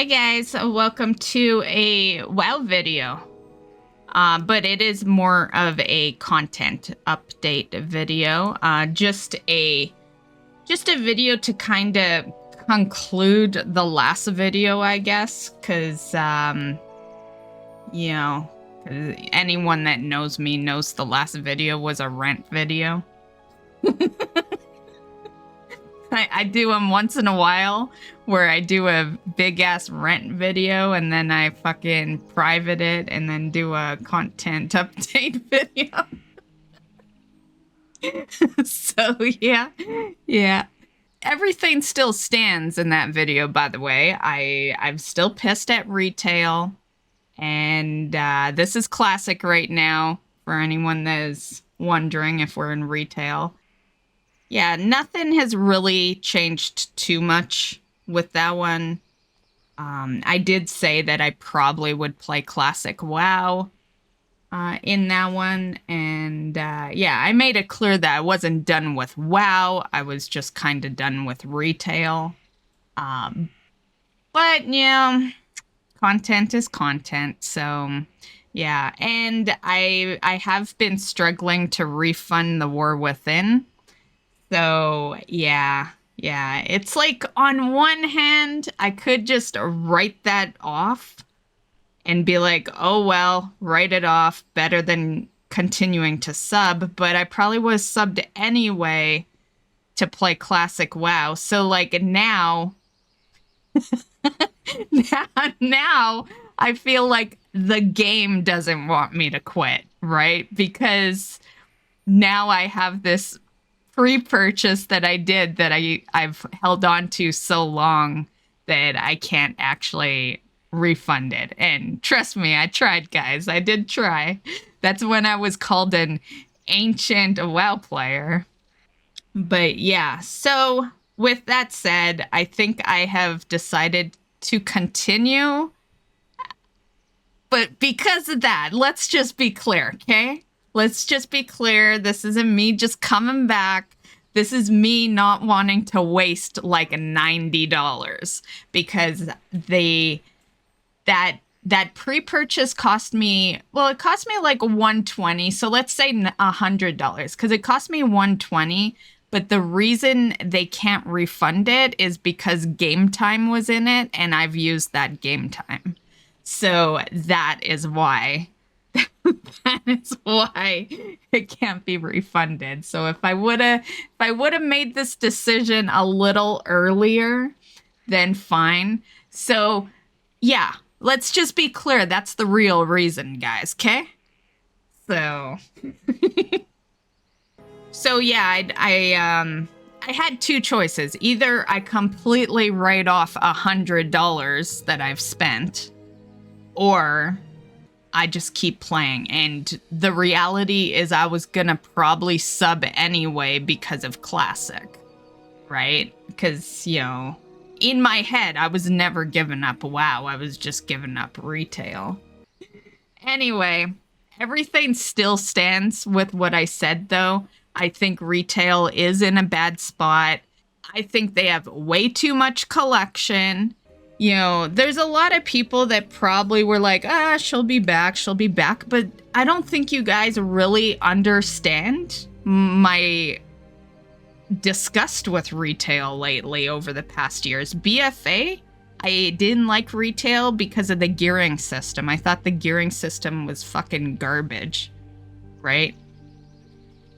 Hi guys, welcome to a WoW video. But it is more of a content update video. Just a video to kind of conclude the last video, I guess, because you know, anyone that knows me knows the last video was a rant video. I do them once in a while where I do a big ass rent video and then I fucking private it and then do a content update video. So yeah. Everything still stands in that video, by the way. I'm still pissed at retail, and this is classic right now for anyone that is wondering if we're in retail. Yeah, nothing has really changed too much with that one. I did say that I probably would play Classic WoW in that one. And yeah, I made it clear that I wasn't done with WoW. I was just kind of done with retail. But, yeah, content is content. So, yeah. And I have been struggling to refund the War Within. So, yeah, it's like on one hand, I could just write that off and be like, oh, well, write it off, better than continuing to sub, but I probably would have subbed anyway to play Classic WoW. So, like, now I feel like the game doesn't want me to quit, right? Because now I have this pre-purchase that I did that I've held on to so long that I can't actually refund it. And trust me, I tried, guys. I did try. That's when I was called an ancient WoW player. But yeah, so with that said, I think I have decided to continue. But because of that, let's just be clear, okay? Let's just be clear. This isn't me just coming back. This is me not wanting to waste like $90 because that pre-purchase cost me, well, it cost me like $120. So let's say $100 because it cost me $120. But the reason they can't refund it is because game time was in it and I've used that game time. So that is why. That is why it can't be refunded. So if I would have made this decision a little earlier, then fine. So yeah, let's just be clear. That's the real reason, guys. Okay? So, so yeah, I had two choices. Either I completely write off $100 that I've spent, or I just keep playing. And the reality is I was gonna probably sub anyway because of Classic, right? Because, you know, in my head, I was never giving up WoW. I was just giving up retail. Anyway, everything still stands with what I said, though. I think retail is in a bad spot. I think they have way too much collection. You know, there's a lot of people that probably were like, she'll be back, but I don't think you guys really understand my disgust with retail lately over the past years. BFA, I didn't like retail because of the gearing system. I thought the gearing system was fucking garbage, right?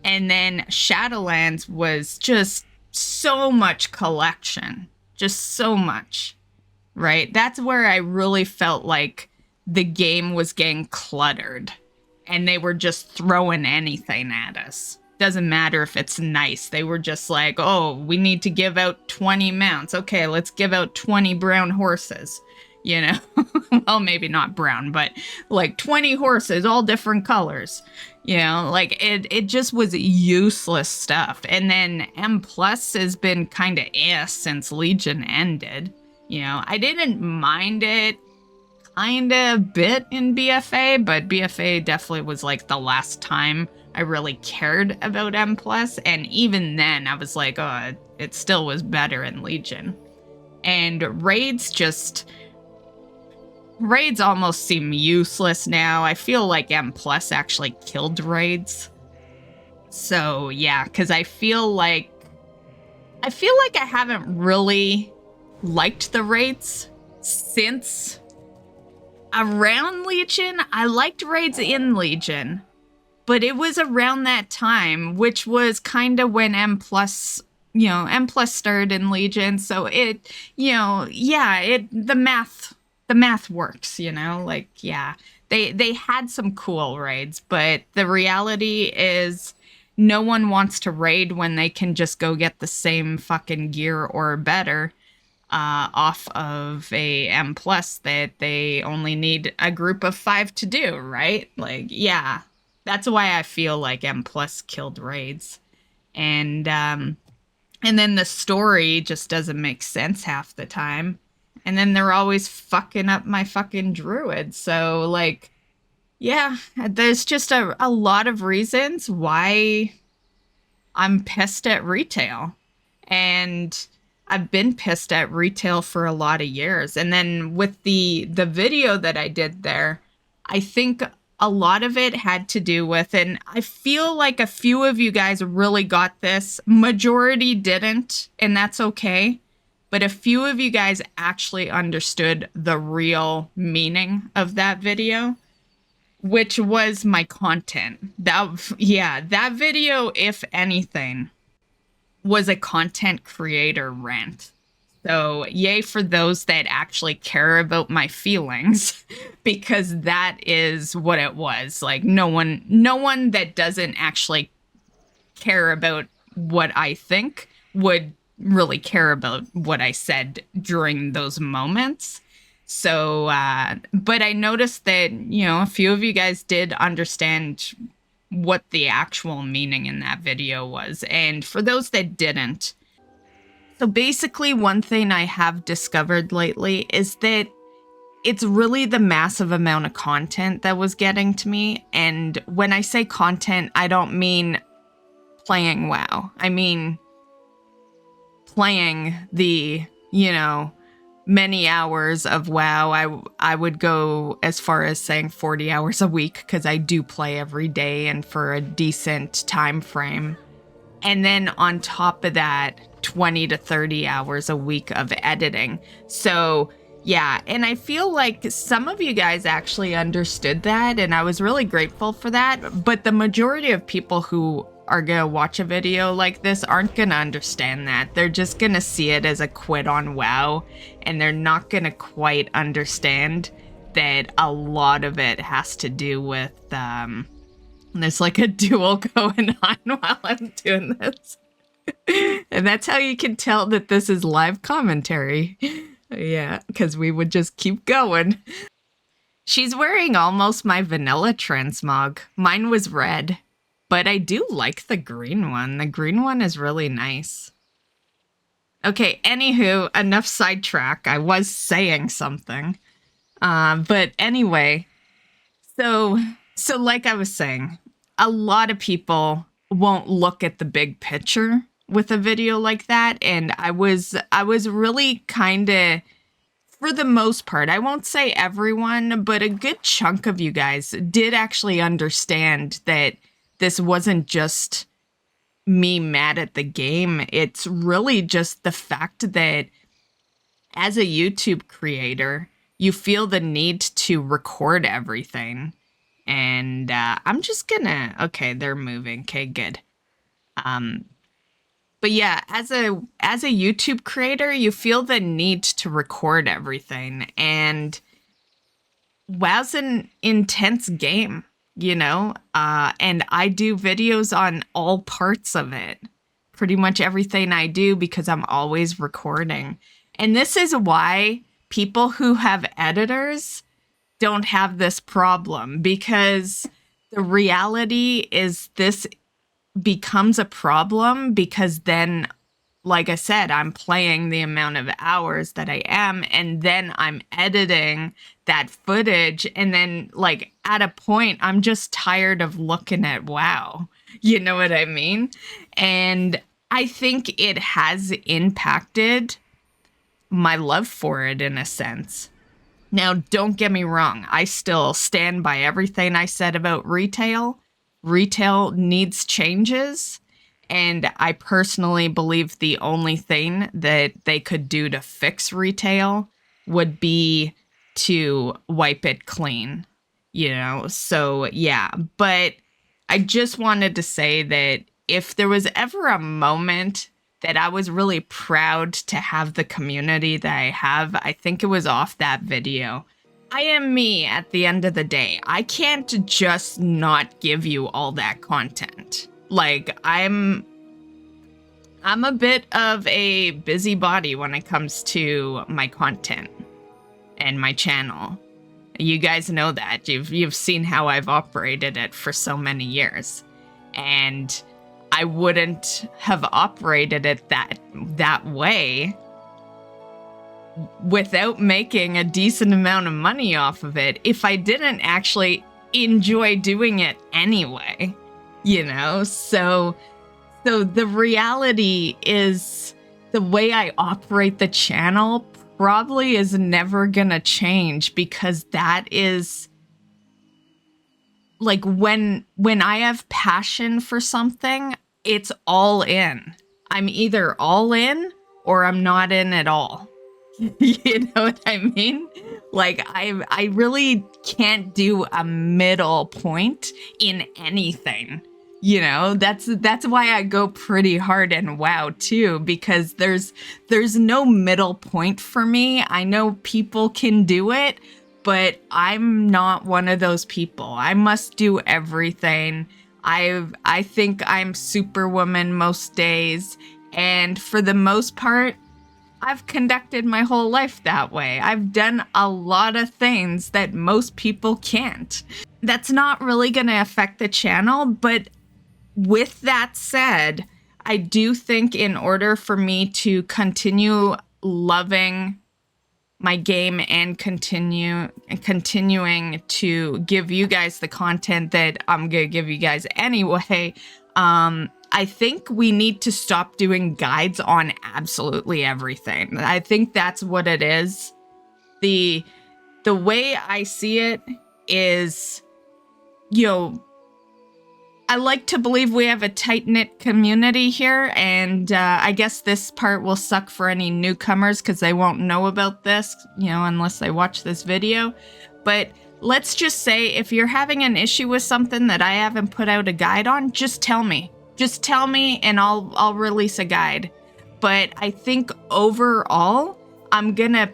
And then Shadowlands was just so much collection, just so much. Right? That's where I really felt like the game was getting cluttered and they were just throwing anything at us. Doesn't matter if it's nice. They were just like, oh, we need to give out 20 mounts. Okay, let's give out 20 brown horses. You know? Well, maybe not brown, but like 20 horses, all different colors. You know, like it just was useless stuff. And then M+ has been kind of since Legion ended. You know, I didn't mind it kind of a bit in BFA, but BFA definitely was like the last time I really cared about M+. And even then, I was like, oh, it still was better in Legion. And raids just raids almost seem useless now. I feel like M Plus actually killed raids. So yeah, because I feel like I haven't really liked the raids since around Legion. I liked raids in Legion, but it was around that time, which was kind of when M Plus started in Legion. So it, the math works, like, yeah, they had some cool raids, but the reality is no one wants to raid when they can just go get the same fucking gear or better off of a M Plus that they only need a group of 5 to do, right? Like, yeah, that's why I feel like M Plus killed raids. And then the story just doesn't make sense half the time. And then they're always fucking up my fucking druid. So, like, yeah, there's just a lot of reasons why I'm pissed at retail. And I've been pissed at retail for a lot of years. And then with the video that I did there, I think a lot of it had to do with, and I feel like a few of you guys really got this. Majority didn't, and that's okay. But a few of you guys actually understood the real meaning of that video, which was my content. That video, if anything, was a content creator rant. So yay for those that actually care about my feelings, because that is what it was. Like, no one that doesn't actually care about what I think would really care about what I said during those moments. So, but I noticed that, a few of you guys did understand what the actual meaning in that video was. And for those that didn't, so basically one thing I have discovered lately is that it's really the massive amount of content that was getting to me. And when I say content, I don't mean playing WoW. I mean playing the, many hours of WoW. I would go as far as saying 40 hours a week, because I do play every day and for a decent time frame. And then on top of that, 20 to 30 hours a week of editing. So yeah, and I feel like some of you guys actually understood that, and I was really grateful for that. But the majority of people who are gonna watch a video like this aren't gonna understand that. They're just gonna see it as a quit on WoW, and they're not gonna quite understand that a lot of it has to do with there's like a duel going on while I'm doing this. And that's how you can tell that this is live commentary. Yeah, because we would just keep going. She's wearing almost my vanilla transmog. Mine was red, but I do like the green one. The green one is really nice. Okay, anywho, enough sidetrack. I was saying something. But anyway, so like I was saying, a lot of people won't look at the big picture with a video like that, and I was really kind of, for the most part, I won't say everyone, but a good chunk of you guys did actually understand that this wasn't just me mad at the game. It's really just the fact that as a YouTube creator, you feel the need to record everything. And I'm just gonna, okay, they're moving. Okay, good. But yeah, as a YouTube creator, you feel the need to record everything. And WoW's an intense game, and I do videos on all parts of it. Pretty much everything I do, because I'm always recording. And this is why people who have editors don't have this problem, because the reality is this becomes a problem, because then, like I said, I'm playing the amount of hours that I am, and then I'm editing that footage, and then, like, at a point, I'm just tired of looking at WoW. You know what I mean? And I think it has impacted my love for it in a sense. Now, don't get me wrong. I still stand by everything I said about retail. Retail needs changes. And I personally believe the only thing that they could do to fix retail would be to wipe it clean, you know? So, yeah. But I just wanted to say that if there was ever a moment that I was really proud to have the community that I have, I think it was off that video. I am me at the end of the day. I can't just not give you all that content. Like, I'm a bit of a busybody when it comes to my content and my channel. You guys know that. You've seen how I've operated it for so many years. And I wouldn't have operated it that way without making a decent amount of money off of it if I didn't actually enjoy doing it anyway, you know? So the reality is the way I operate the channel probably is never gonna change, because that is like when I have passion for something, it's all in. I'm either all in or I'm not in at all. You know what I mean? Like I really can't do a middle point in anything. You know, that's why I go pretty hard in WoW too, because there's no middle point for me. I know people can do it, but I'm not one of those people. I must do everything. I think I'm Superwoman most days, and for the most part, I've conducted my whole life that way. I've done a lot of things that most people can't. That's not really going to affect the channel, but with that said, I do think in order for me to continue loving my game and continuing to give you guys the content that I'm gonna give you guys anyway, I think we need to stop doing guides on absolutely everything. I think that's what it is. The way I see it is, you know, I like to believe we have a tight-knit community here, and I guess this part will suck for any newcomers because they won't know about this, you know, unless they watch this video. But let's just say if you're having an issue with something that I haven't put out a guide on, just tell me. Just tell me and I'll release a guide. But I think overall, I'm gonna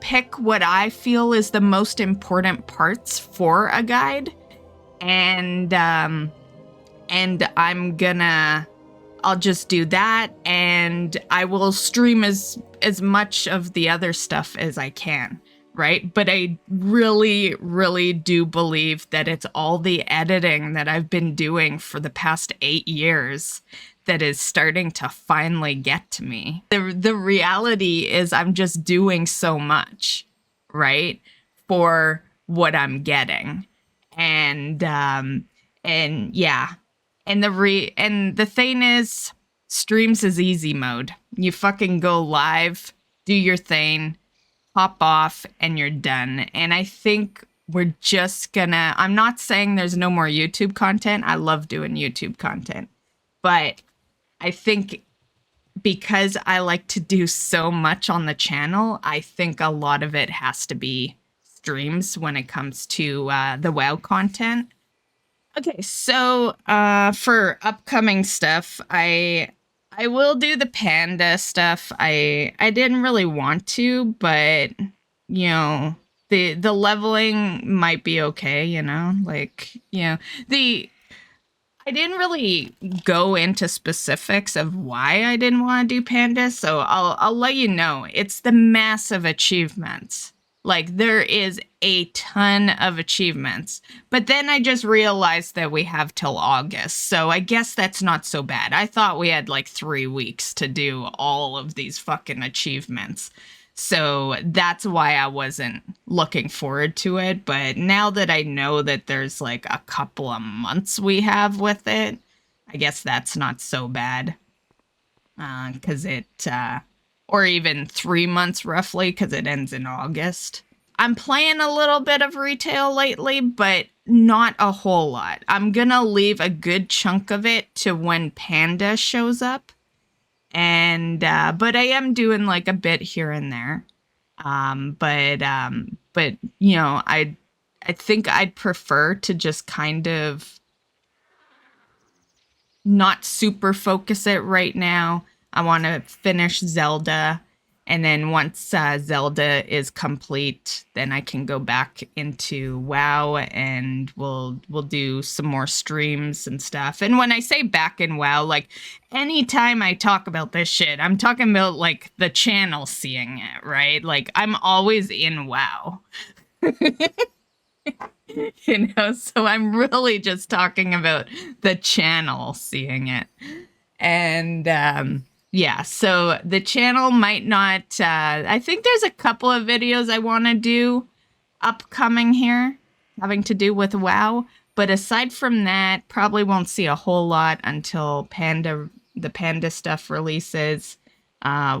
pick what I feel is the most important parts for a guide. And I'll just do that, and I will stream as much of the other stuff as I can, right? But I really, really do believe that it's all the editing that I've been doing for the past 8 years that is starting to finally get to me. The reality is I'm just doing so much, right, for what I'm getting. And yeah, and the thing is, streams is easy mode. You fucking go live, do your thing, hop off, and you're done. And I think we're just gonna, I'm not saying there's no more YouTube content. I love doing YouTube content, but I think because I like to do so much on the channel, I think a lot of it has to be streams when it comes to the WoW content. Okay, so for upcoming stuff, I will do the panda stuff. I didn't really want to, but you know, the leveling might be okay, you know, like, you know, I didn't really go into specifics of why I didn't want to do panda, so I'll let you know. It's the massive achievements. Like, there is a ton of achievements. But then I just realized that we have till August, so I guess that's not so bad. I thought we had like 3 weeks to do all of these fucking achievements. So that's why I wasn't looking forward to it. But now that I know that there's like a couple of months we have with it, I guess that's not so bad. 'Cause it... or even 3 months roughly, because it ends in August. I'm playing a little bit of retail lately, but not a whole lot. I'm gonna leave a good chunk of it to when Panda shows up. And but I am doing like a bit here and there. But you know, I think I'd prefer to just kind of not super focus it right now. I want to finish Zelda, and then once Zelda is complete, then I can go back into WoW, and we'll do some more streams and stuff. And when I say back in WoW, like anytime I talk about this shit, I'm talking about like the channel seeing it, right? Like I'm always in WoW. You know, so I'm really just talking about the channel seeing it. And yeah, so the channel might not, I think there's a couple of videos I want to do upcoming here having to do with WoW. But aside from that, probably won't see a whole lot until the Panda stuff releases,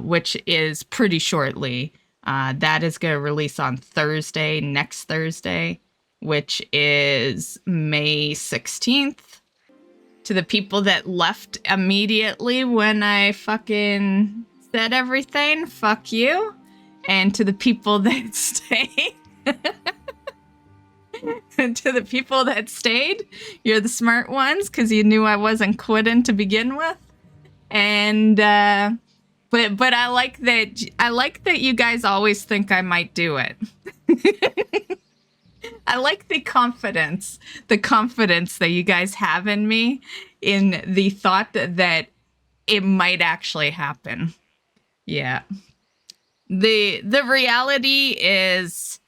which is pretty shortly. That is going to release on Thursday, next Thursday, which is May 16th. To the people that left immediately when I fucking said everything, fuck you. And to the people that stayed, and to the people that stayed, you're the smart ones because you knew I wasn't quitting to begin with. And but I like that you guys always think I might do it. I like the confidence that you guys have in me, in the thought that it might actually happen. Yeah. The reality is,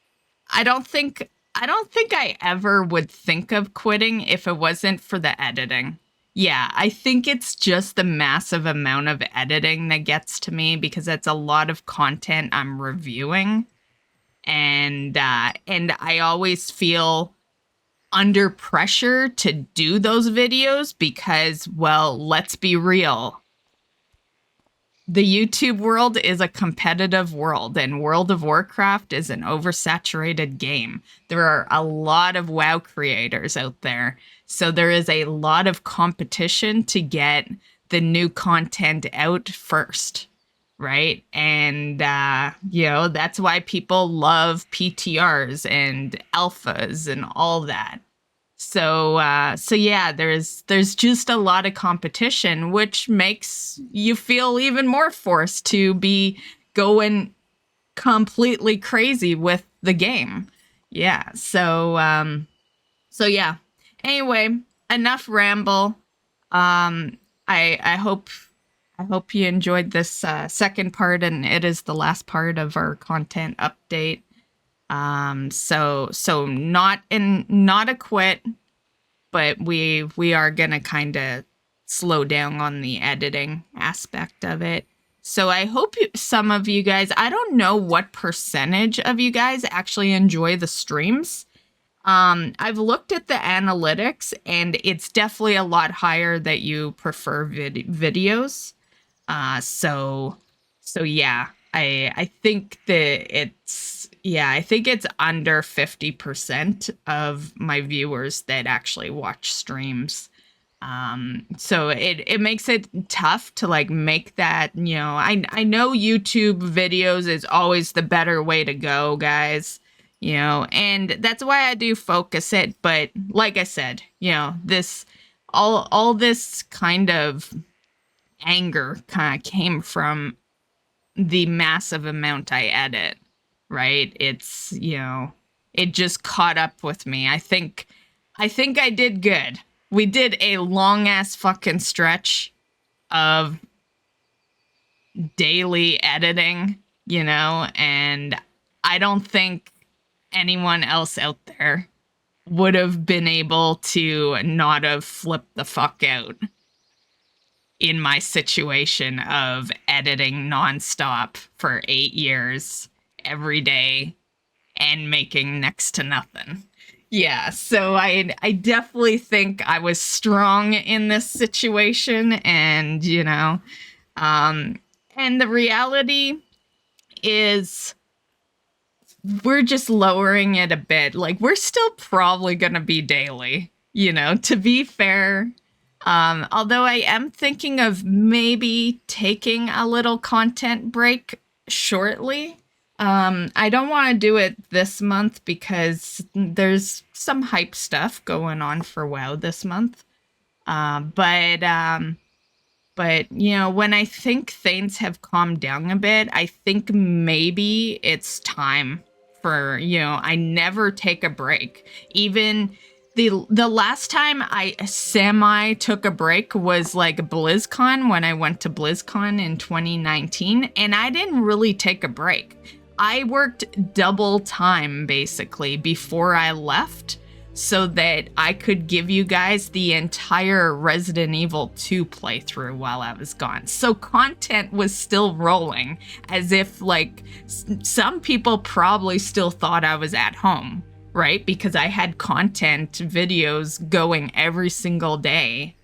I don't think I ever would think of quitting if it wasn't for the editing. Yeah, I think it's just the massive amount of editing that gets to me, because that's a lot of content I'm reviewing. And I always feel under pressure to do those videos because, well, let's be real. The YouTube world is a competitive world, and World of Warcraft is an oversaturated game. There are a lot of WoW creators out there, so there is a lot of competition to get the new content out first. Right. And, you know, that's why people love PTRs and alphas and all that. So yeah, there's just a lot of competition, which makes you feel even more forced to be going completely crazy with the game. Yeah. So yeah. Anyway, enough ramble. I hope you enjoyed this second part, and it is the last part of our content update. So not a quit, but we are gonna kind of slow down on the editing aspect of it. So I hope some of you guys, I don't know what percentage of you guys actually enjoy the streams. I've looked at the analytics, and it's definitely a lot higher that you prefer videos. So yeah, I think that I think it's under 50% of my viewers that actually watch streams. So it makes it tough to like make that, you know, I know YouTube videos is always the better way to go, guys, you know, and that's why I do focus it. But like I said, you know, all this kind of anger kind of came from the massive amount I edit, right? It's, you know, it just caught up with me. I think I did good. We did a long ass fucking stretch of daily editing, you know, and I don't think anyone else out there would have been able to not have flipped the fuck out in my situation of editing nonstop for 8 years every day and making next to nothing. Yeah, so I definitely think I was strong in this situation, and you know, and And the reality is we're just lowering it a bit. Like, we're still probably going to be daily, you know, to be fair. Although I am thinking of maybe taking a little content break shortly. I don't want to do it this month because there's some hype stuff going on for WoW this month. But, you know, when I think things have calmed down a bit, I think maybe it's time for, you know, I never take a break. Even the last time I semi took a break was like BlizzCon, when I went to BlizzCon in 2019, and I didn't really take a break. I worked double time basically before I left, so that I could give you guys the entire Resident Evil 2 playthrough while I was gone. So content was still rolling, as if, like, some people probably still thought I was at home, right? Because I had content videos going every single day.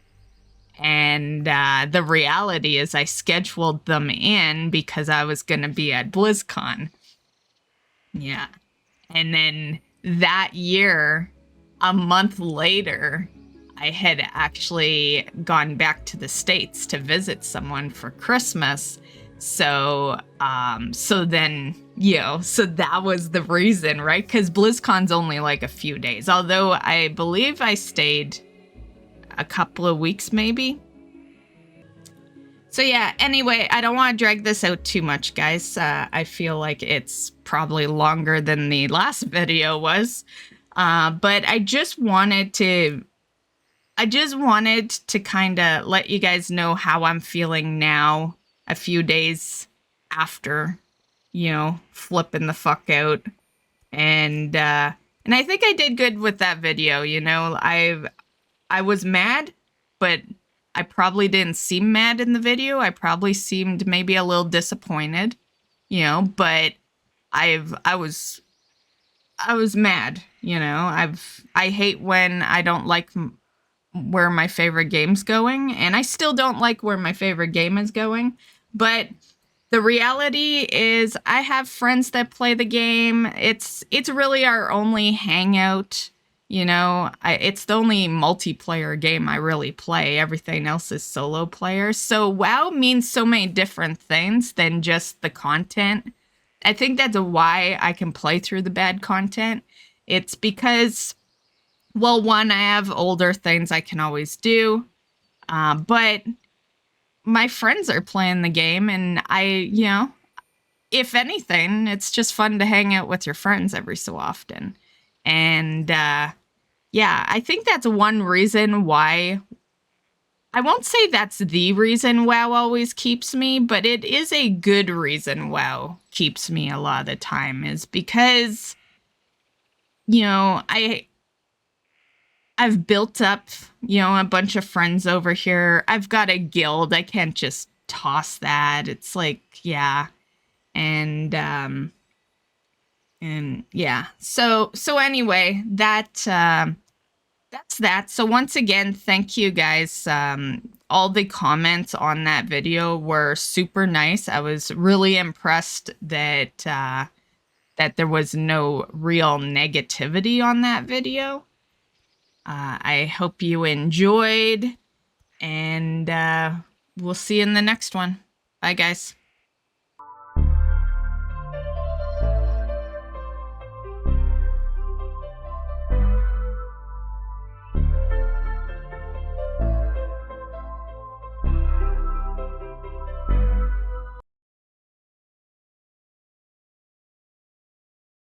And the reality is I scheduled them in because I was going to be at BlizzCon. Yeah. And then that year, a month later, I had actually gone back to the States to visit someone for Christmas. So then, you know, so that was the reason, right? Because BlizzCon's only like a few days. Although I believe I stayed a couple of weeks, maybe. So yeah, anyway, I don't want to drag this out too much, guys. I feel like it's probably longer than the last video was. But I just wanted to kind of let you guys know how I'm feeling now, a few days after, you know, flipping the fuck out. And I think I did good with that video, you know. I was mad, but I probably didn't seem mad in the video. I probably seemed maybe a little disappointed, you know, but I was mad, you know. I hate when I don't like where my favorite game's going, and I still don't like where my favorite game is going. But the reality is I have friends that play the game. It's really our only hangout, you know. It's the only multiplayer game I really play. Everything else is solo player. So WoW means so many different things than just the content. I think that's why I can play through the bad content. It's because, well, one, I have older things I can always do. But my friends are playing the game, and you know, if anything, it's just fun to hang out with your friends every so often. And yeah, I think that's one reason why. I won't say that's the reason WoW always keeps me, but it is a good reason WoW keeps me a lot of the time, is because, you know, I've built up, you know, a bunch of friends over here. I've got a guild. I can't just toss that. It's like, yeah. And yeah. So anyway, that's that. So once again, thank you guys. All the comments on that video were super nice. I was really impressed that that there was no real negativity on that video. I hope you enjoyed, and we'll see you in the next one. Bye, guys.